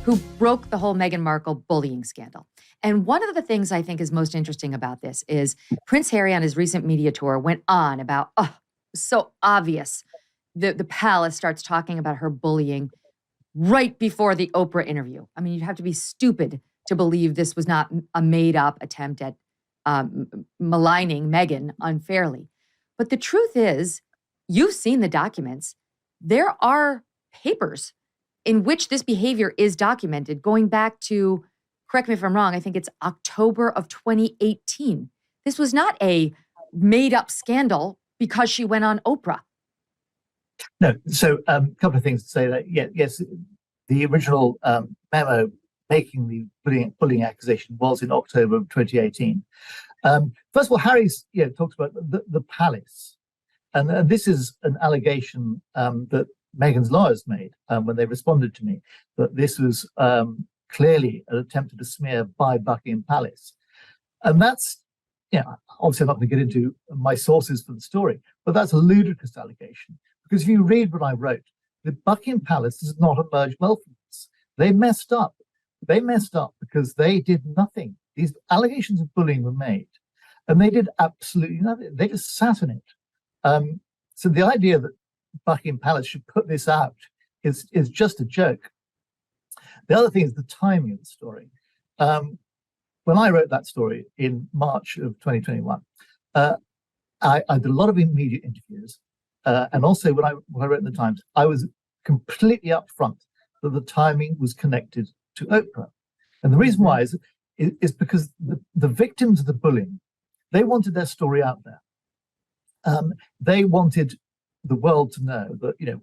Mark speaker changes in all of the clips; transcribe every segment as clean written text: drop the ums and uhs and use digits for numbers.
Speaker 1: who broke the whole Meghan Markle bullying scandal. And one of the things I think is most interesting about this is Prince Harry on his recent media tour went on about, so obvious. The palace starts talking about her bullying right before the Oprah interview. I mean, you'd have to be stupid to believe this was not a made-up attempt at maligning Meghan unfairly. But the truth is, you've seen the documents. There are papers in which this behavior is documented going back to, correct me if I'm wrong, I think it's October of 2018. This was not a made-up scandal because she went on Oprah.
Speaker 2: No, so a couple of things to say that. Yes, the original memo making the bullying accusation was in October of 2018. First of all, Harry's talks about the palace, and this is an allegation that Meghan's lawyers made when they responded to me, that this was clearly an attempt at a smear by Buckingham Palace. And that's, obviously I'm not going to get into my sources for the story, but that's a ludicrous allegation. Because if you read what I wrote, the Buckingham Palace does not emerge well from this. They messed up. They messed up because they did nothing. These allegations of bullying were made, and they did absolutely nothing. They just sat on it. So the idea that Buckingham Palace should put this out is just a joke. The other thing is the timing of the story. When I wrote that story in March of 2021, I did a lot of immediate interviews. And also when I wrote in the Times, I was completely upfront that the timing was connected to Oprah. And the reason why is because the victims of the bullying, they wanted their story out there. They wanted the world to know that,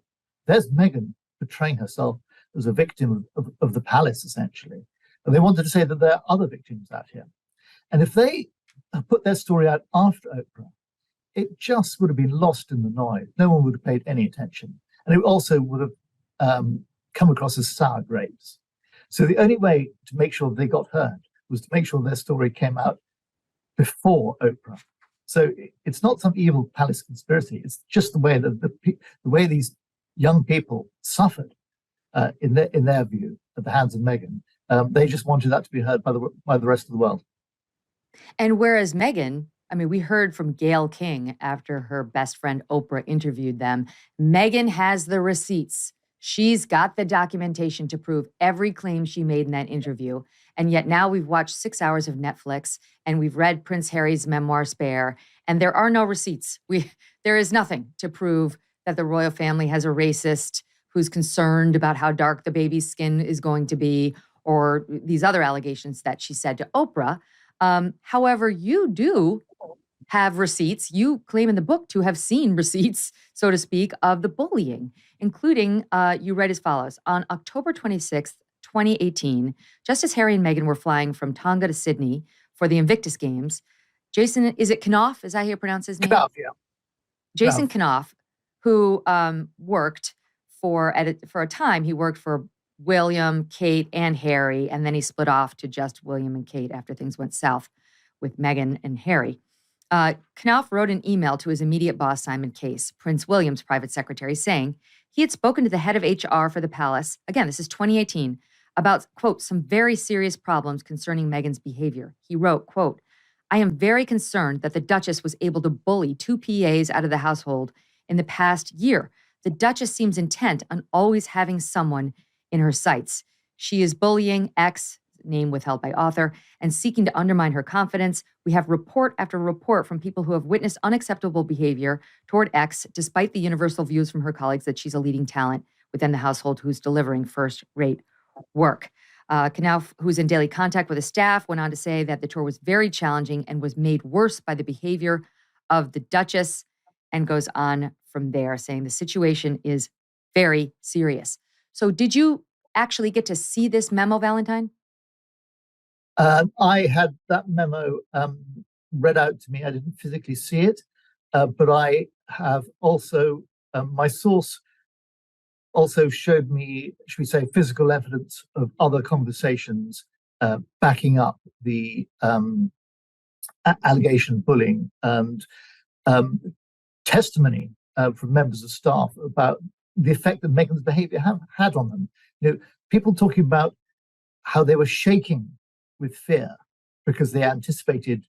Speaker 2: there's Meghan portraying herself as a victim of the palace, essentially. And they wanted to say that there are other victims out here. And if they put their story out after Oprah, it just would have been lost in the noise. No one would have paid any attention. And it also would have come across as sour grapes. So the only way to make sure they got heard was to make sure their story came out before Oprah. So it's not some evil palace conspiracy. It's just the way that the way these young people suffered in their view at the hands of Meghan. They just wanted that to be heard by the rest of the world.
Speaker 1: And whereas Meghan, I mean, we heard from Gayle King after her best friend Oprah interviewed them. Meghan has the receipts. She's got the documentation to prove every claim she made in that interview. And yet now we've watched 6 hours of Netflix and we've read Prince Harry's memoir, Spare, and there are no receipts. There is nothing to prove that the royal family has a racist who's concerned about how dark the baby's skin is going to be, or these other allegations that she said to Oprah. However, you do have receipts. You claim in the book to have seen receipts, so to speak, of the bullying, including, you read as follows. On October 26th, 2018, just as Harry and Meghan were flying from Tonga to Sydney for the Invictus Games, Jason, is it Knopf? Is that how you pronounce his name?
Speaker 2: Knopf, yeah.
Speaker 1: Jason Knopf, who worked for a time, he worked for William, Kate, and Harry, and then he split off to just William and Kate after things went south with Meghan and Harry. Knopf wrote an email to his immediate boss, Simon Case, Prince William's private secretary, saying he had spoken to the head of HR for the palace, again, this is 2018, about, quote, some very serious problems concerning Meghan's behavior. He wrote, quote, I am very concerned that the Duchess was able to bully 2 PAs out of the household in the past year. The Duchess seems intent on always having someone in her sights. She is bullying X, name withheld by author, and seeking to undermine her confidence. We have report after report from people who have witnessed unacceptable behavior toward X, despite the universal views from her colleagues that she's a leading talent within the household who's delivering first-rate work. Knopf, who's in daily contact with the staff, went on to say that the tour was very challenging and was made worse by the behavior of the Duchess, and goes on from there, saying the situation is very serious. So did you actually get to see this memo, Valentine?
Speaker 2: I had that memo read out to me. I didn't physically see it, but I have also, my source also showed me, should we say, physical evidence of other conversations backing up the allegation of bullying, and testimony from members of staff about the effect that Meghan's behavior had on them. People talking about how they were shaking with fear because they anticipated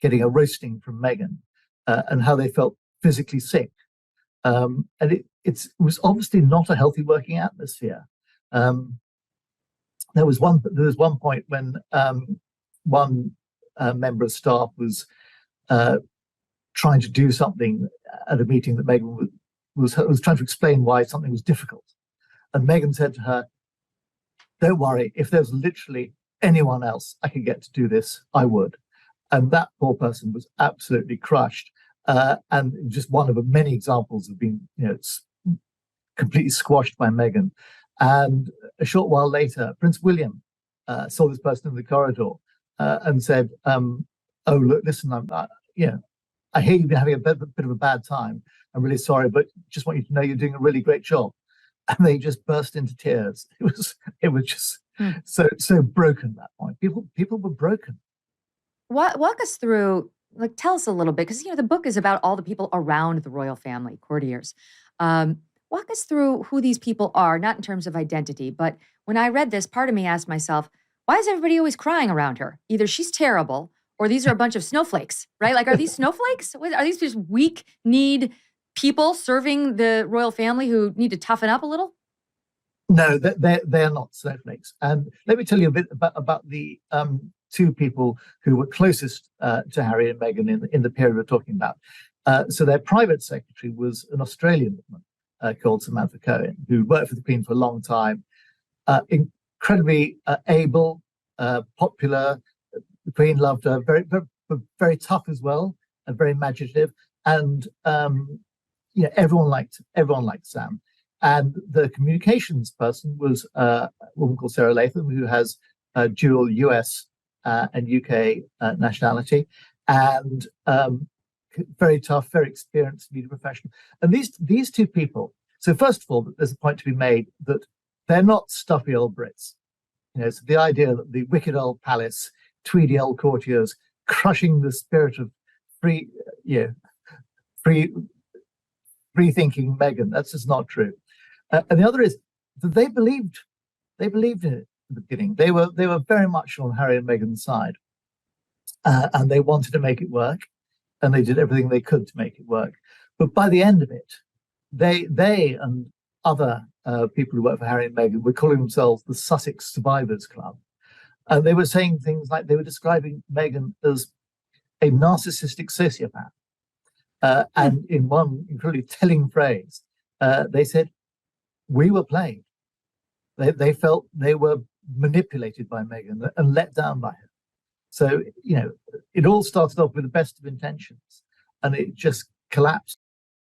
Speaker 2: getting a roasting from Meghan, and how they felt physically sick. And it was obviously not a healthy working atmosphere. There was one point when one member of staff was trying to do something at a meeting that Meghan was trying to explain why something was difficult, and Meghan said to her, "Don't worry, if there's literally anyone else I could get to do this, I would." And that poor person was absolutely crushed, and just one of many examples of being, completely squashed by Meghan. And a short while later, Prince William saw this person in the corridor and said, "Oh, look, listen, I hear you've been having a bit of a bad time. I'm really sorry, but just want you to know you're doing a really great job." And they just burst into tears. It was just so broken at that point. People were broken.
Speaker 1: Walk us through, tell us a little bit, because the book is about all the people around the royal family, courtiers. Walk us through who these people are, not in terms of identity, but when I read this, part of me asked myself, why is everybody always crying around her? Either she's terrible, or these are a bunch of snowflakes, right? Like, are these snowflakes? Are these just weak-kneed people serving the royal family who need to toughen up a little?
Speaker 2: No, they're not snowflakes. And let me tell you a bit about the two people who were closest to Harry and Meghan in the period we're talking about. So their private secretary was an Australian woman called Samantha Cohen, who worked for the Queen for a long time, incredibly able, popular. The Queen loved her, very, very, very tough as well, and very imaginative. And everyone liked Sam. And the communications person was a woman called Sarah Latham, who has dual US and UK nationality, and very tough, very experienced media professional. And these two people. So first of all, there's a point to be made that they're not stuffy old Brits. So the idea that the wicked old palace, tweedy old courtiers, crushing the spirit of free thinking Meghan, that's just not true. And the other is that they believed in it at the beginning. They were very much on Harry and Meghan's side, and they wanted to make it work, and they did everything they could to make it work. But by the end of it, they and other people who work for Harry and Meghan were calling themselves the Sussex Survivors Club, and they were saying things like they were describing Meghan as a narcissistic sociopath, and in one incredibly telling phrase, they said, "We were played." They felt they were manipulated by Meghan and let down by her. So, it all started off with the best of intentions, and it just collapsed